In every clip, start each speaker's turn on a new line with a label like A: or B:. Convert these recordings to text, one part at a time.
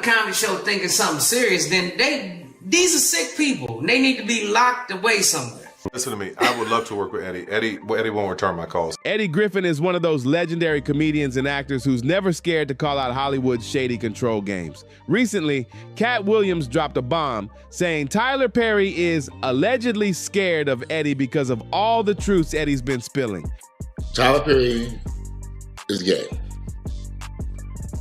A: comedy show thinking something serious, then these are sick people. They need to be locked away somewhere.
B: Listen to me. I would love to work with Eddie. Eddie won't return my calls.
C: Eddie Griffin is one of those legendary comedians and actors who's never scared to call out Hollywood's shady control games. Recently, Katt Williams dropped a bomb saying Tyler Perry is allegedly scared of Eddie because of all the truths Eddie's been spilling.
D: Tyler Perry is gay.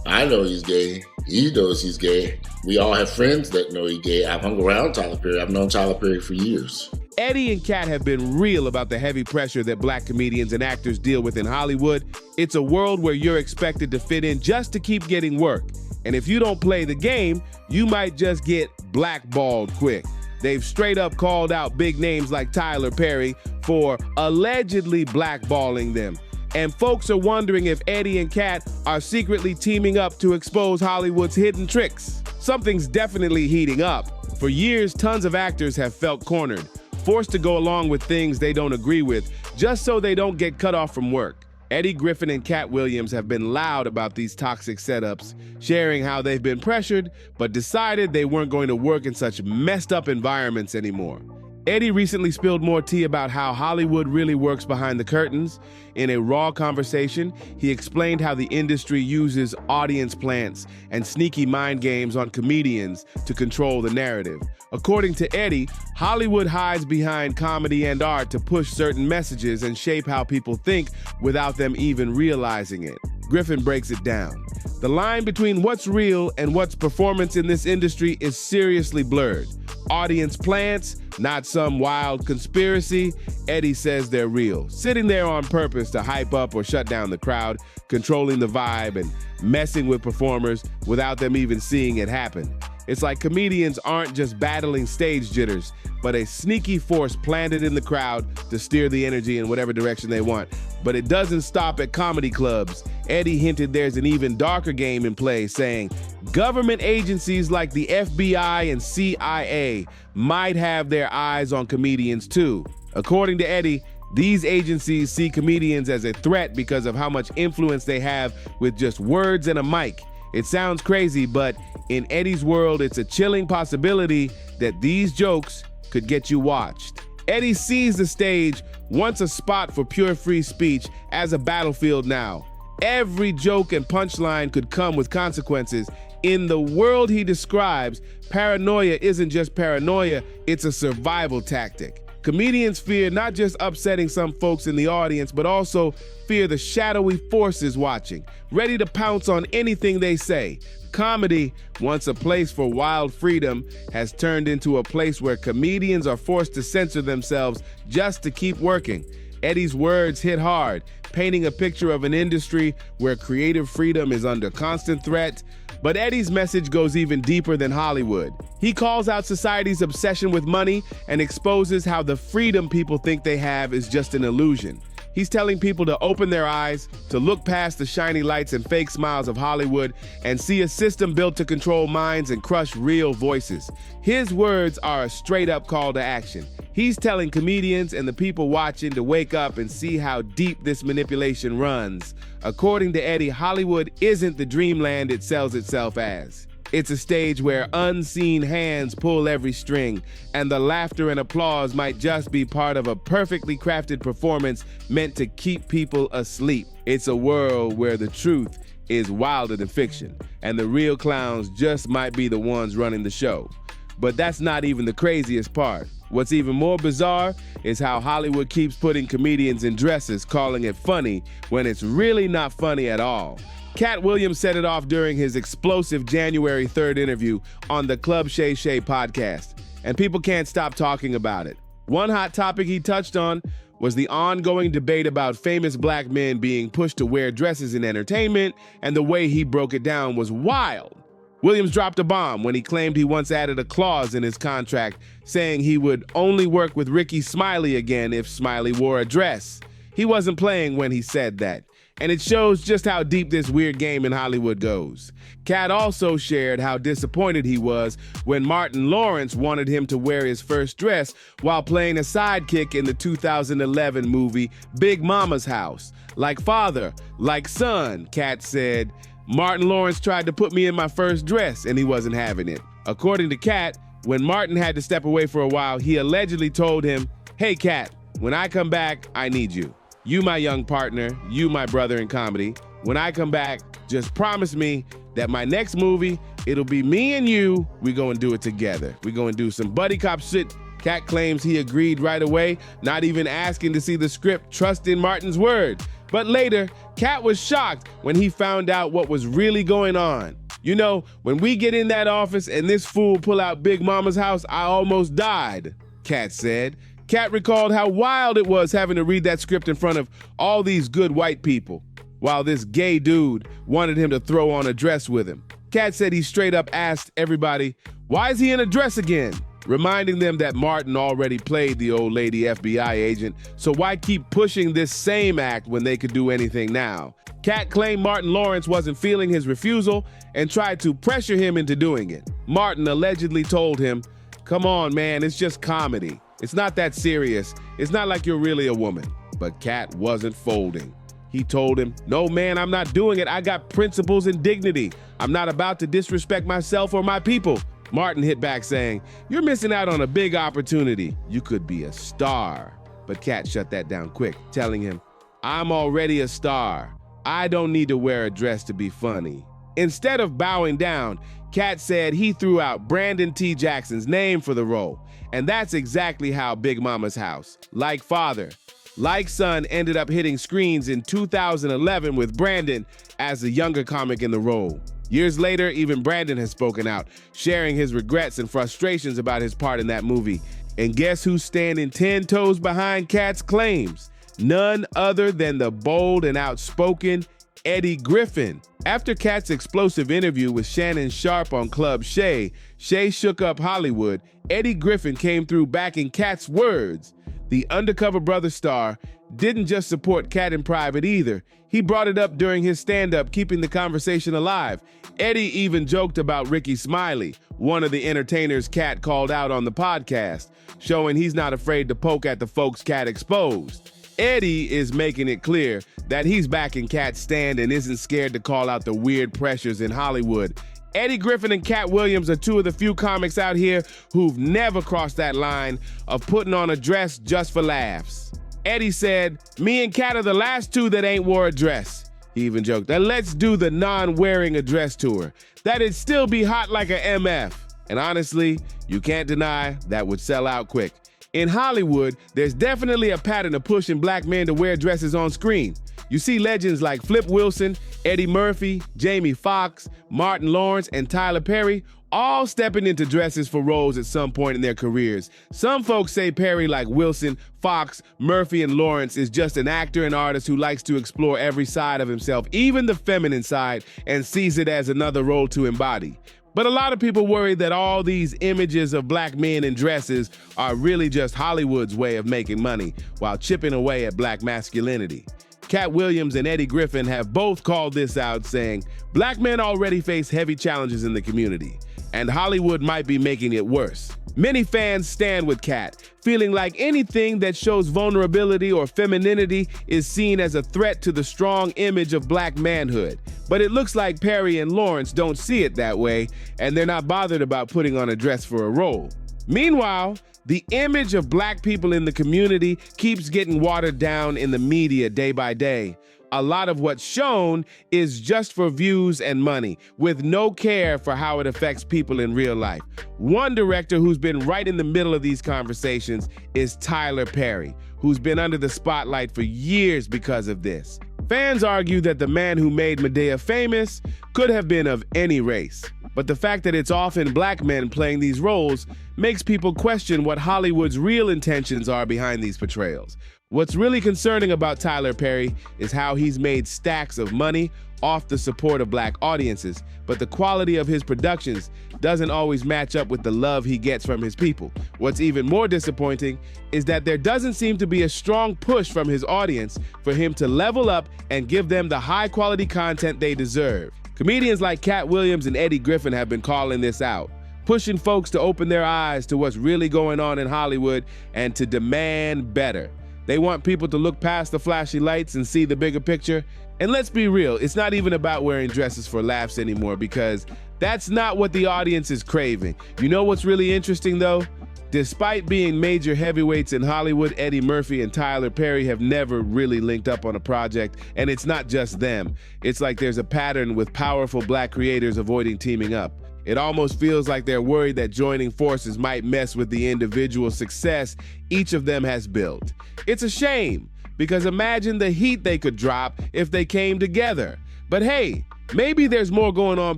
D: I know he's gay. He knows he's gay. We all have friends that know he's gay. I've hung around Tyler Perry. I've known Tyler Perry for years.
C: Eddie and Katt have been real about the heavy pressure that black comedians and actors deal with in Hollywood. It's a world where you're expected to fit in just to keep getting work. And if you don't play the game, you might just get blackballed quick. They've straight up called out big names like Tyler Perry for allegedly blackballing them. And folks are wondering if Eddie and Katt are secretly teaming up to expose Hollywood's hidden tricks. Something's definitely heating up. For years, tons of actors have felt cornered, forced to go along with things they don't agree with, just so they don't get cut off from work. Eddie Griffin and Katt Williams have been loud about these toxic setups, sharing how they've been pressured, but decided they weren't going to work in such messed up environments anymore. Eddie recently spilled more tea about how Hollywood really works behind the curtains. In a raw conversation, he explained how the industry uses audience plants and sneaky mind games on comedians to control the narrative. According to Eddie, Hollywood hides behind comedy and art to push certain messages and shape how people think without them even realizing it. Griffin breaks it down. The line between what's real and what's performance in this industry is seriously blurred. Audience plants, not some wild conspiracy. Eddie says they're real, sitting there on purpose to hype up or shut down the crowd, controlling the vibe and messing with performers without them even seeing it happen. It's like comedians aren't just battling stage jitters, but a sneaky force planted in the crowd to steer the energy in whatever direction they want. But it doesn't stop at comedy clubs. Eddie hinted there's an even darker game in play, saying government agencies like the FBI and CIA might have their eyes on comedians too. According to Eddie, these agencies see comedians as a threat because of how much influence they have with just words and a mic. It sounds crazy, but in Eddie's world, it's a chilling possibility that these jokes could get you watched. Eddie sees the stage, once a spot for pure free speech, as a battlefield now. Every joke and punchline could come with consequences. In the world he describes, paranoia isn't just paranoia, it's a survival tactic. Comedians fear not just upsetting some folks in the audience, but also fear the shadowy forces watching, ready to pounce on anything they say. Comedy, once a place for wild freedom, has turned into a place where comedians are forced to censor themselves just to keep working. Eddie's words hit hard, painting a picture of an industry where creative freedom is under constant threat. But Eddie's message goes even deeper than Hollywood. He calls out society's obsession with money and exposes how the freedom people think they have is just an illusion. He's telling people to open their eyes, to look past the shiny lights and fake smiles of Hollywood and see a system built to control minds and crush real voices. His words are a straight-up call to action. He's telling comedians and the people watching to wake up and see how deep this manipulation runs. According to Eddie, Hollywood isn't the dreamland it sells itself as. It's a stage where unseen hands pull every string, and the laughter and applause might just be part of a perfectly crafted performance meant to keep people asleep. It's a world where the truth is wilder than fiction, and the real clowns just might be the ones running the show. But that's not even the craziest part. What's even more bizarre is how Hollywood keeps putting comedians in dresses, calling it funny, when it's really not funny at all. Katt Williams set it off during his explosive January 3rd interview on the Club Shay Shay podcast, and people can't stop talking about it. One hot topic he touched on was the ongoing debate about famous black men being pushed to wear dresses in entertainment, and the way he broke it down was wild. Williams dropped a bomb when he claimed he once added a clause in his contract saying he would only work with Ricky Smiley again if Smiley wore a dress. He wasn't playing when he said that. And it shows just how deep this weird game in Hollywood goes. Katt also shared how disappointed he was when Martin Lawrence wanted him to wear his first dress while playing a sidekick in the 2011 movie Big Mama's House. Like father, like son, Katt said, Martin Lawrence tried to put me in my first dress and he wasn't having it. According to Katt, when Martin had to step away for a while, he allegedly told him, "Hey Katt, when I come back, I need you. You my young partner, you my brother in comedy. When I come back, just promise me that my next movie, it'll be me and you, we go and do it together. We go and do some buddy cop shit." Katt claims he agreed right away, not even asking to see the script, trusting Martin's word. But later, Katt was shocked when he found out what was really going on. "You know, when we get in that office and this fool pull out Big Mama's house, I almost died," Katt said. Katt recalled how wild it was having to read that script in front of all these good white people, while this gay dude wanted him to throw on a dress with him. Katt said he straight up asked everybody, "Why is he in a dress again?" reminding them that Martin already played the old lady FBI agent, so why keep pushing this same act when they could do anything now? Katt claimed Martin Lawrence wasn't feeling his refusal and tried to pressure him into doing it. Martin allegedly told him, "Come on, man, it's just comedy. It's not that serious. It's not like you're really a woman." But Katt wasn't folding. He told him, "No, man, I'm not doing it. I got principles and dignity. I'm not about to disrespect myself or my people." Martin hit back saying, "You're missing out on a big opportunity. You could be a star." But Katt shut that down quick, telling him, "I'm already a star. I don't need to wear a dress to be funny." Instead of bowing down, Katt said he threw out Brandon T. Jackson's name for the role. And that's exactly how Big Mama's House, like father, like son, ended up hitting screens in 2011 with Brandon as the younger comic in the role. Years later, even Brandon has spoken out, sharing his regrets and frustrations about his part in that movie. And guess who's standing 10 toes behind Katt's claims? None other than the bold and outspoken Eddie Griffin. After Katt's explosive interview with Shannon Sharpe on Club Shay Shook Up Hollywood, Eddie Griffin came through backing Katt's words. The Undercover Brother star didn't just support Katt in private either. He brought it up during his stand-up, keeping the conversation alive. Eddie even joked about Ricky Smiley, one of the entertainers Katt called out on the podcast, showing he's not afraid to poke at the folks Katt exposed. Eddie is making it clear that he's backing Katt's stand and isn't scared to call out the weird pressures in Hollywood. Eddie Griffin and Katt Williams are two of the few comics out here who've never crossed that line of putting on a dress just for laughs. Eddie said, "Me and Katt are the last two that ain't wore a dress." He even joked that let's do the non-wearing a dress tour. That'd still be hot like a MF. And honestly, you can't deny that would sell out quick. In Hollywood, there's definitely a pattern of pushing black men to wear dresses on screen. You see legends like Flip Wilson, Eddie Murphy, Jamie Foxx, Martin Lawrence, and Tyler Perry all stepping into dresses for roles at some point in their careers. Some folks say Perry, like Wilson, Fox, Murphy, and Lawrence, is just an actor and artist who likes to explore every side of himself, even the feminine side, and sees it as another role to embody. But a lot of people worry that all these images of black men in dresses are really just Hollywood's way of making money while chipping away at black masculinity. Katt Williams and Eddie Griffin have both called this out, saying black men already face heavy challenges in the community, and Hollywood might be making it worse. Many fans stand with Katt, feeling like anything that shows vulnerability or femininity is seen as a threat to the strong image of black manhood. But it looks like Perry and Lawrence don't see it that way, and they're not bothered about putting on a dress for a role. Meanwhile, the image of black people in the community keeps getting watered down in the media day by day. A lot of what's shown is just for views and money, with no care for how it affects people in real life. One director who's been right in the middle of these conversations is Tyler Perry, who's been under the spotlight for years because of this. Fans argue that the man who made Medea famous could have been of any race, but the fact that it's often black men playing these roles makes people question what Hollywood's real intentions are behind these portrayals. What's really concerning about Tyler Perry is how he's made stacks of money off the support of black audiences, but the quality of his productions doesn't always match up with the love he gets from his people. What's even more disappointing is that there doesn't seem to be a strong push from his audience for him to level up and give them the high-quality content they deserve. Comedians like Katt Williams and Eddie Griffin have been calling this out, pushing folks to open their eyes to what's really going on in Hollywood and to demand better. They want people to look past the flashy lights and see the bigger picture, And let's be real, it's not even about wearing dresses for laughs anymore, because that's not what the audience is craving. You know what's really interesting though? Despite being major heavyweights in Hollywood, Eddie Murphy and Tyler Perry have never really linked up on a project, and it's not just them. It's like there's a pattern with powerful black creators avoiding teaming up. It almost feels like they're worried that joining forces might mess with the individual success each of them has built. It's a shame, because imagine the heat they could drop if they came together. But hey, maybe there's more going on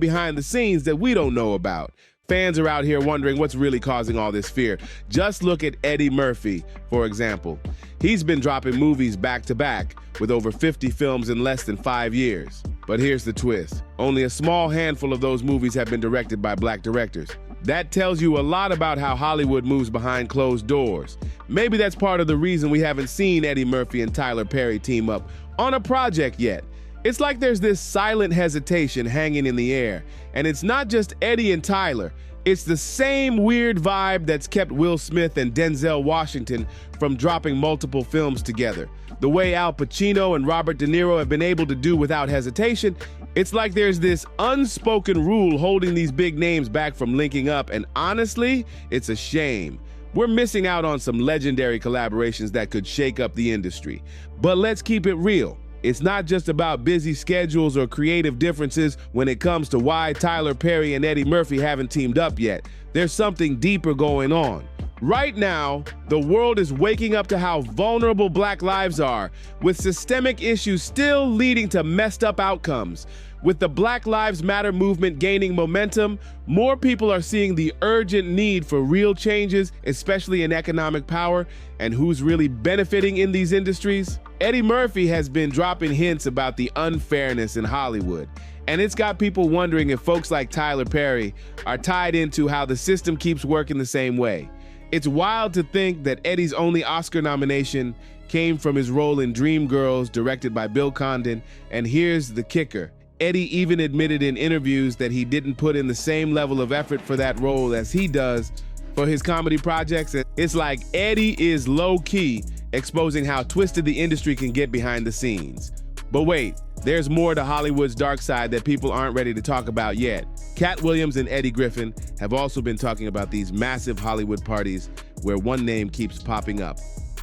C: behind the scenes that we don't know about. Fans are out here wondering what's really causing all this fear. Just look at Eddie Murphy, for example. He's been dropping movies back to back with over 50 films in less than 5 years. But here's the twist. Only a small handful of those movies have been directed by black directors. That tells you a lot about how Hollywood moves behind closed doors. Maybe that's part of the reason we haven't seen Eddie Murphy and Tyler Perry team up on a project yet. It's like there's this silent hesitation hanging in the air. And it's not just Eddie and Tyler. It's the same weird vibe that's kept Will Smith and Denzel Washington from dropping multiple films together. The way Al Pacino and Robert De Niro have been able to do without hesitation, it's like there's this unspoken rule holding these big names back from linking up, and honestly, it's a shame. We're missing out on some legendary collaborations that could shake up the industry. But let's keep it real. It's not just about busy schedules or creative differences when it comes to why Tyler Perry and Eddie Murphy haven't teamed up yet. There's something deeper going on. Right now, the world is waking up to how vulnerable black lives are, with systemic issues still leading to messed up outcomes. With the Black Lives Matter movement gaining momentum, more people are seeing the urgent need for real changes, especially in economic power. And who's really benefiting in these industries? Eddie Murphy has been dropping hints about the unfairness in Hollywood. And it's got people wondering if folks like Tyler Perry are tied into how the system keeps working the same way. It's wild to think that Eddie's only Oscar nomination came from his role in Dreamgirls, directed by Bill Condon. And here's the kicker. Eddie even admitted in interviews that he didn't put in the same level of effort for that role as he does for his comedy projects. And it's like Eddie is low-key exposing how twisted the industry can get behind the scenes. But wait, there's more to Hollywood's dark side that people aren't ready to talk about yet. Katt Williams and Eddie Griffin have also been talking about these massive Hollywood parties where one name keeps popping up: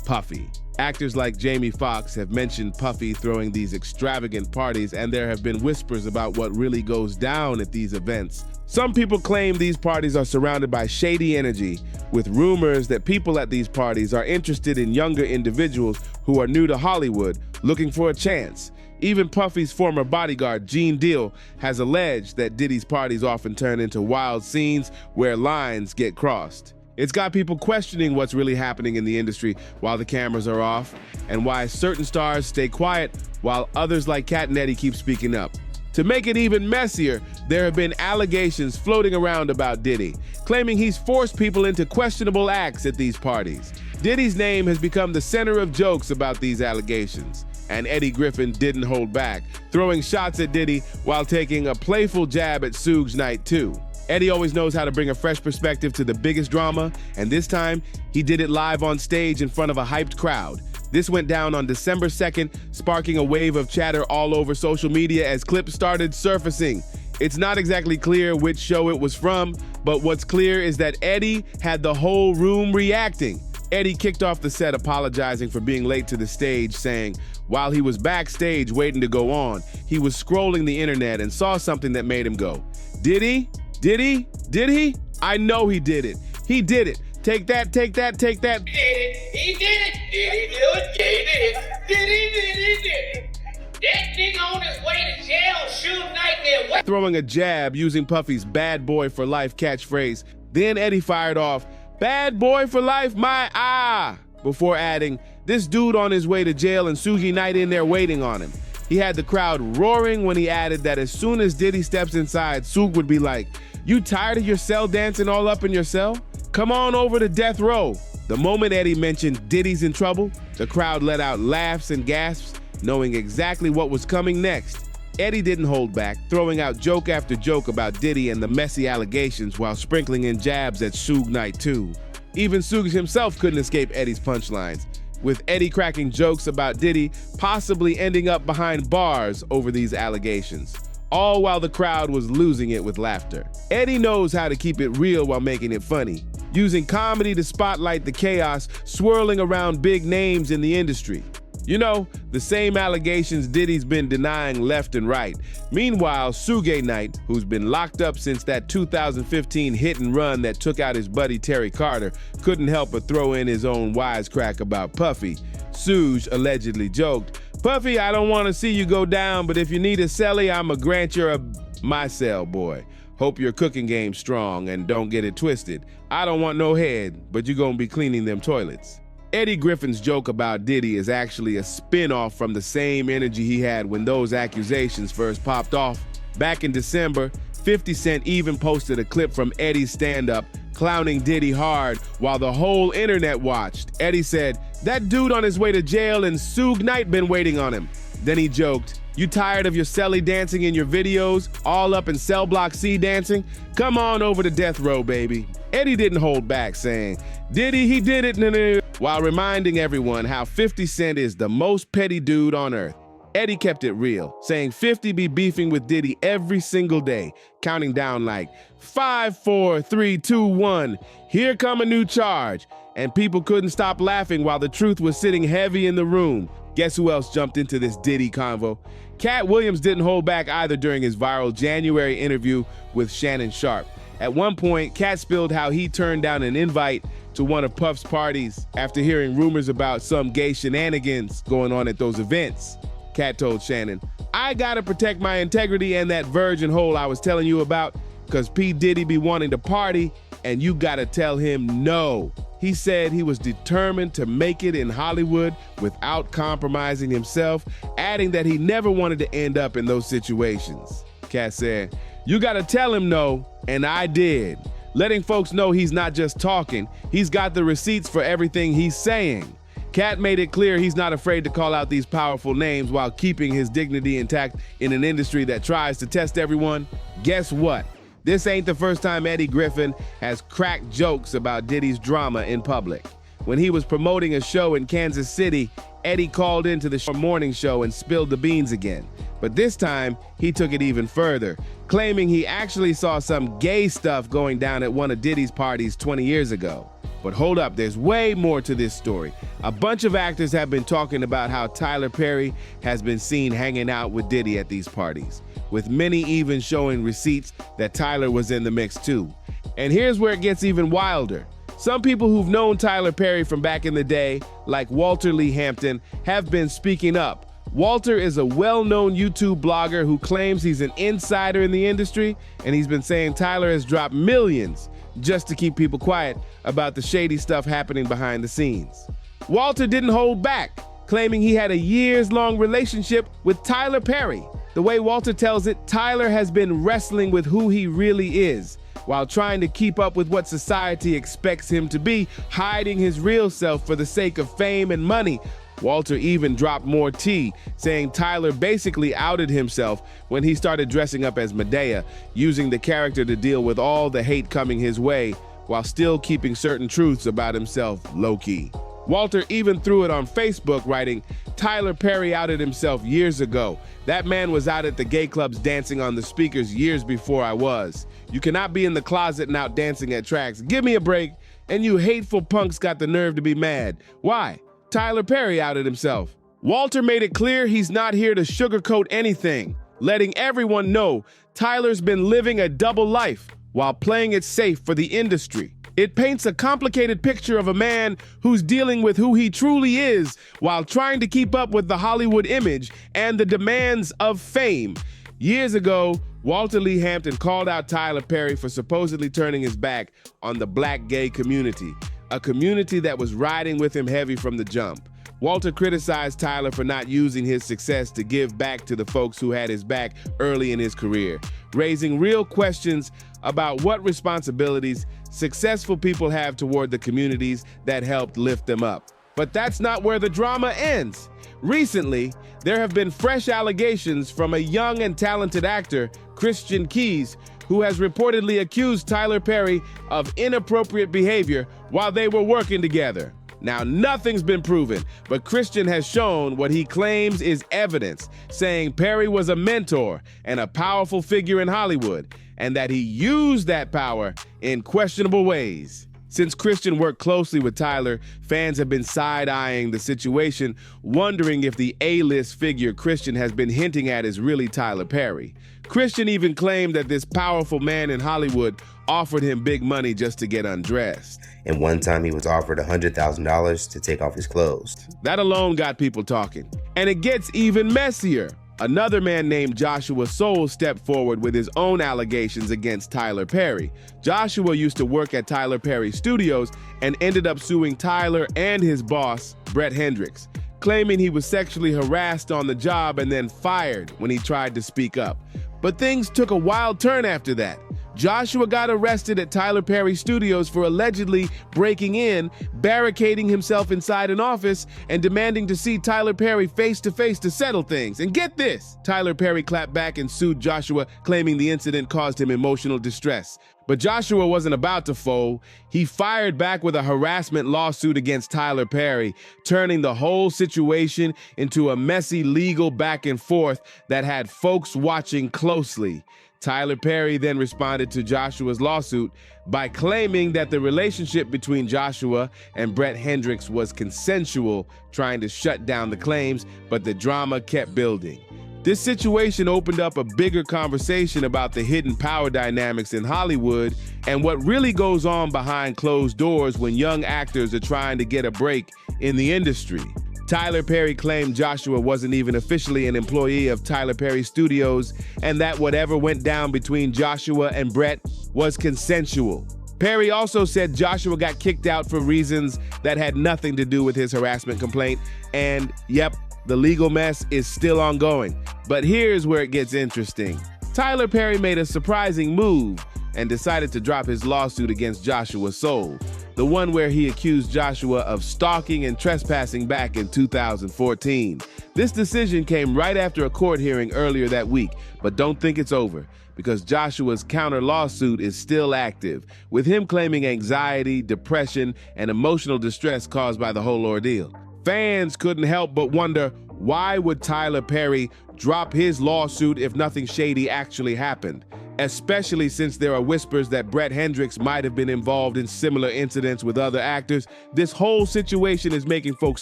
C: Puffy. Actors like Jamie Foxx have mentioned Puffy throwing these extravagant parties, and there have been whispers about what really goes down at these events. Some people claim these parties are surrounded by shady energy, with rumors that people at these parties are interested in younger individuals who are new to Hollywood, looking for a chance. Even Puffy's former bodyguard, Gene Deal, has alleged that Diddy's parties often turn into wild scenes where lines get crossed. It's got people questioning what's really happening in the industry while the cameras are off, and why certain stars stay quiet while others like Katt and Eddie keep speaking up. To make it even messier, there have been allegations floating around about Diddy, claiming he's forced people into questionable acts at these parties. Diddy's name has become the center of jokes about these allegations, and Eddie Griffin didn't hold back, throwing shots at Diddy while taking a playful jab at Suge Knight too. Eddie always knows how to bring a fresh perspective to the biggest drama, and this time, he did it live on stage in front of a hyped crowd. This went down on December 2nd, sparking a wave of chatter all over social media as clips started surfacing. It's not exactly clear which show it was from, but what's clear is that Eddie had the whole room reacting. Eddie kicked off the set apologizing for being late to the stage, saying while he was backstage waiting to go on, he was scrolling the internet and saw something that made him go, "Did he? Did he? Did he? I know he did it. He did it. Take that, take that, take that."
E: He did it. He did it. Did he do it? Did he? Did he? Did he? Did it? That nigga on his way to jail, Suge Knight there. What?
C: Throwing a jab using Puffy's "bad boy for life" catchphrase. Then Eddie fired off, "Bad boy for life, my ah," before adding, "This dude on his way to jail and Suge Knight in there waiting on him." He had the crowd roaring when he added that as soon as Diddy steps inside, Suge would be like, "You tired of your cell dancing all up in your cell? Come on over to death row." The moment Eddie mentioned Diddy's in trouble, the crowd let out laughs and gasps, knowing exactly what was coming next. Eddie didn't hold back, throwing out joke after joke about Diddy and the messy allegations while sprinkling in jabs at Suge Knight too. Even Suge himself couldn't escape Eddie's punchlines. with Eddie cracking jokes about Diddy possibly ending up behind bars over these allegations, all while the crowd was losing it with laughter. Eddie knows how to keep it real while making it funny, using comedy to spotlight the chaos swirling around big names in the industry. You know, the same allegations Diddy's been denying left and right. Meanwhile, Suge Knight, who's been locked up since that 2015 hit and run that took out his buddy Terry Carter, couldn't help but throw in his own wisecrack about Puffy. Suge allegedly joked, "Puffy, I don't want to see you go down, but if you need a celly, I'ma grant you my cell, boy. Hope your cooking game's strong and don't get it twisted. I don't want no head, but you gonna be cleaning them toilets." Eddie Griffin's joke about Diddy is actually a spin-off from the same energy he had when those accusations first popped off. Back in December, 50 Cent even posted a clip from Eddie's stand-up clowning Diddy hard while the whole internet watched. Eddie said, "That dude on his way to jail and Suge Knight been waiting on him." Then he joked, "You tired of your celly dancing in your videos, all up in Cell Block C dancing? Come on over to death row, baby." Eddie didn't hold back, saying, "Diddy, he did it," while reminding everyone how 50 Cent is the most petty dude on earth. Eddie kept it real, saying 50 be beefing with Diddy every single day, counting down like 5, 4, 3, 2, 1, here come a new charge. And people couldn't stop laughing while the truth was sitting heavy in the room. Guess who else jumped into this Diddy convo? Katt Williams didn't hold back either during his viral January interview with Shannon Sharpe. At one point, Katt spilled how he turned down an invite to one of Puff's parties after hearing rumors about some gay shenanigans going on at those events. Katt told Shannon, "I gotta protect my integrity and that virgin hole I was telling you about, cause P. Diddy be wanting to party, and you gotta tell him no." He said he was determined to make it in Hollywood without compromising himself, adding that he never wanted to end up in those situations. Katt said, "You gotta tell him no, and I did. Letting folks know he's not just talking, he's got the receipts for everything he's saying." Katt made it clear he's not afraid to call out these powerful names while keeping his dignity intact in an industry that tries to test everyone. Guess what? This ain't the first time Eddie Griffin has cracked jokes about Diddy's drama in public. When he was promoting a show in Kansas City, Eddie called into the morning show and spilled the beans again. But this time, he took it even further, claiming he actually saw some gay stuff going down at one of Diddy's parties 20 years ago. But hold up, there's way more to this story. A bunch of actors have been talking about how Tyler Perry has been seen hanging out with Diddy at these parties, with many even showing receipts that Tyler was in the mix too. And here's where it gets even wilder. Some people who've known Tyler Perry from back in the day, like Walter Lee Hampton, have been speaking up. Walter is a well-known YouTube blogger who claims he's an insider in the industry, and he's been saying Tyler has dropped millions just to keep people quiet about the shady stuff happening behind the scenes. Walter didn't hold back, claiming he had a years-long relationship with Tyler Perry. The way Walter tells it, Tyler has been wrestling with who he really is, while trying to keep up with what society expects him to be, hiding his real self for the sake of fame and money. Walter even dropped more tea, saying Tyler basically outed himself when he started dressing up as Medea, using the character to deal with all the hate coming his way, while still keeping certain truths about himself low-key. Walter even threw it on Facebook, writing, "Tyler Perry outed himself years ago. That man was out at the gay clubs dancing on the speakers years before I was. You cannot be in the closet and out dancing at tracks. Give me a break. And you hateful punks got the nerve to be mad. Why? Tyler Perry outed himself." Walter made it clear he's not here to sugarcoat anything, letting everyone know Tyler's been living a double life while playing it safe for the industry. It paints a complicated picture of a man who's dealing with who he truly is while trying to keep up with the Hollywood image and the demands of fame. Years ago, Walter Lee Hampton called out Tyler Perry for supposedly turning his back on the black gay community, a community that was riding with him heavy from the jump. Walter criticized Tyler for not using his success to give back to the folks who had his back early in his career, raising real questions about what responsibilities successful people have toward the communities that helped lift them up. But that's not where the drama ends. Recently, there have been fresh allegations from a young and talented actor, Christian Keys, who has reportedly accused Tyler Perry of inappropriate behavior while they were working together. Now, nothing's been proven, but Christian has shown what he claims is evidence, saying Perry was a mentor and a powerful figure in Hollywood, and that he used that power in questionable ways. Since Christian worked closely with Tyler, fans have been side-eyeing the situation, wondering if the A-list figure Christian has been hinting at is really Tyler Perry. Christian even claimed that this powerful man in Hollywood offered him big money just to get undressed.
F: And one time he was offered $100,000 to take off his clothes.
C: That alone got people talking. And it gets even messier. Another man named Joshua Soul stepped forward with his own allegations against Tyler Perry. Joshua used to work at Tyler Perry Studios and ended up suing Tyler and his boss, Brett Hendricks, claiming he was sexually harassed on the job and then fired when he tried to speak up. But things took a wild turn after that. Joshua got arrested at Tyler Perry Studios for allegedly breaking in, barricading himself inside an office, and demanding to see Tyler Perry face-to-face to settle things. And get this, Tyler Perry clapped back and sued Joshua, claiming the incident caused him emotional distress. But Joshua wasn't about to fold. He fired back with a harassment lawsuit against Tyler Perry, turning the whole situation into a messy legal back and forth that had folks watching closely. Tyler Perry then responded to Joshua's lawsuit by claiming that the relationship between Joshua and Brett Hendricks was consensual, trying to shut down the claims, but the drama kept building. This situation opened up a bigger conversation about the hidden power dynamics in Hollywood and what really goes on behind closed doors when young actors are trying to get a break in the industry. Tyler Perry claimed Joshua wasn't even officially an employee of Tyler Perry Studios and that whatever went down between Joshua and Brett was consensual. Perry also said Joshua got kicked out for reasons that had nothing to do with his harassment complaint, and yep, the legal mess is still ongoing. But here's where it gets interesting. Tyler Perry made a surprising move and decided to drop his lawsuit against Joshua Soul, the one where he accused Joshua of stalking and trespassing back in 2014. This decision came right after a court hearing earlier that week, but don't think it's over, because Joshua's counter lawsuit is still active, with him claiming anxiety, depression, and emotional distress caused by the whole ordeal. Fans couldn't help but wonder, why would Tyler Perry drop his lawsuit if nothing shady actually happened? Especially since there are whispers that Brett Hendricks might have been involved in similar incidents with other actors. This whole situation is making folks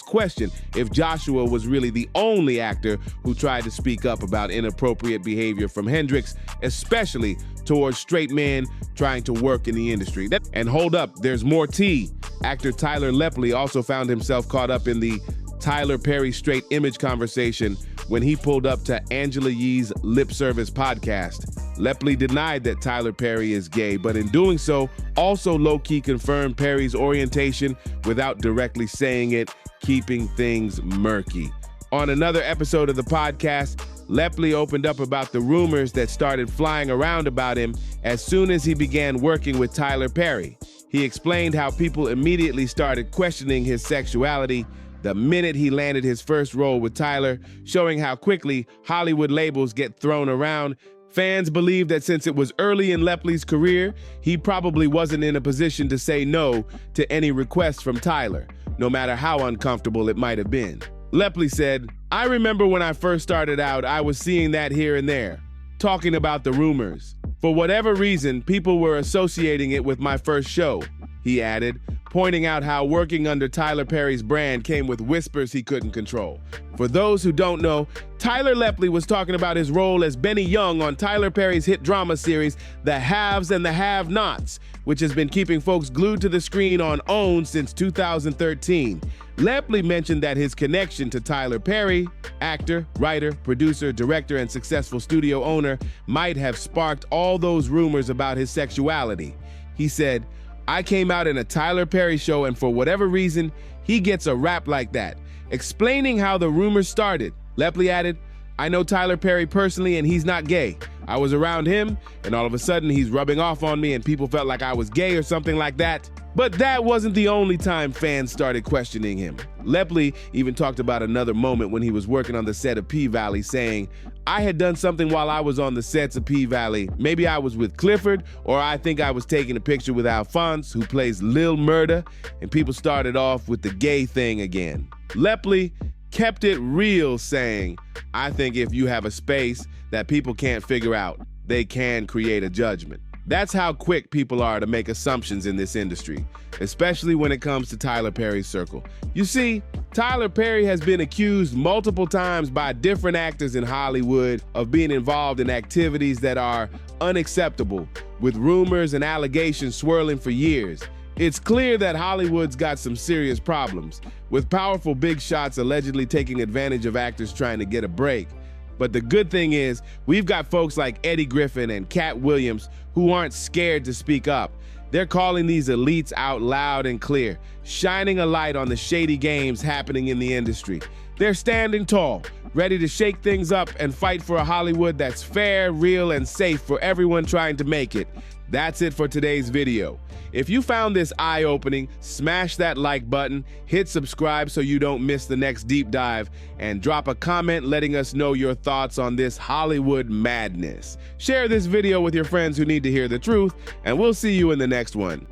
C: question if Joshua was really the only actor who tried to speak up about inappropriate behavior from Hendricks, especially towards straight men trying to work in the industry. And hold up, there's more tea. Actor Tyler Lepley also found himself caught up in the Tyler Perry straight image conversation when he pulled up to Angela Yee's Lip Service podcast. Lepley denied that Tyler Perry is gay, but in doing so, also low-key confirmed Perry's orientation without directly saying it, keeping things murky. On another episode of the podcast, Lepley opened up about the rumors that started flying around about him as soon as he began working with Tyler Perry. He explained how people immediately started questioning his sexuality the minute he landed his first role with Tyler, showing how quickly Hollywood labels get thrown around. Fans believe that since it was early in Lepley's career, he probably wasn't in a position to say no to any requests from Tyler, no matter how uncomfortable it might have been. Lepley said, "I remember when I first started out, I was seeing that here and there, talking about the rumors. For whatever reason, people were associating it with my first show," he added, pointing out how working under Tyler Perry's brand came with whispers he couldn't control. For those who don't know, Tyler Lepley was talking about his role as Benny Young on Tyler Perry's hit drama series, The Haves and the Have-Nots, which has been keeping folks glued to the screen on OWN since 2013. Lepley mentioned that his connection to Tyler Perry, actor, writer, producer, director, and successful studio owner, might have sparked all those rumors about his sexuality. He said, "I came out in a Tyler Perry show, and for whatever reason, he gets a rap like that." Explaining how the rumors started, Lepley added, "I know Tyler Perry personally, and he's not gay. I was around him, and all of a sudden he's rubbing off on me, and people felt like I was gay or something like that." But that wasn't the only time fans started questioning him. Lepley even talked about another moment when he was working on the set of P-Valley, saying, "I had done something while I was on the sets of P-Valley. Maybe I was with Clifford, or I think I was taking a picture with Alphonse, who plays Lil Murda, and people started off with the gay thing again." Lepley kept it real, saying, "I think if you have a space that people can't figure out, they can create a judgment." That's how quick people are to make assumptions in this industry, especially when it comes to Tyler Perry's circle. You see, Tyler Perry has been accused multiple times by different actors in Hollywood of being involved in activities that are unacceptable, with rumors and allegations swirling for years. It's clear that Hollywood's got some serious problems, with powerful big shots allegedly taking advantage of actors trying to get a break. But the good thing is, we've got folks like Eddie Griffin and Katt Williams who aren't scared to speak up. They're calling these elites out loud and clear, shining a light on the shady games happening in the industry. They're standing tall, ready to shake things up and fight for a Hollywood that's fair, real, and safe for everyone trying to make it. That's it for today's video. If you found this eye-opening, smash that like button, hit subscribe so you don't miss the next deep dive, and drop a comment letting us know your thoughts on this Hollywood madness. Share this video with your friends who need to hear the truth, and we'll see you in the next one.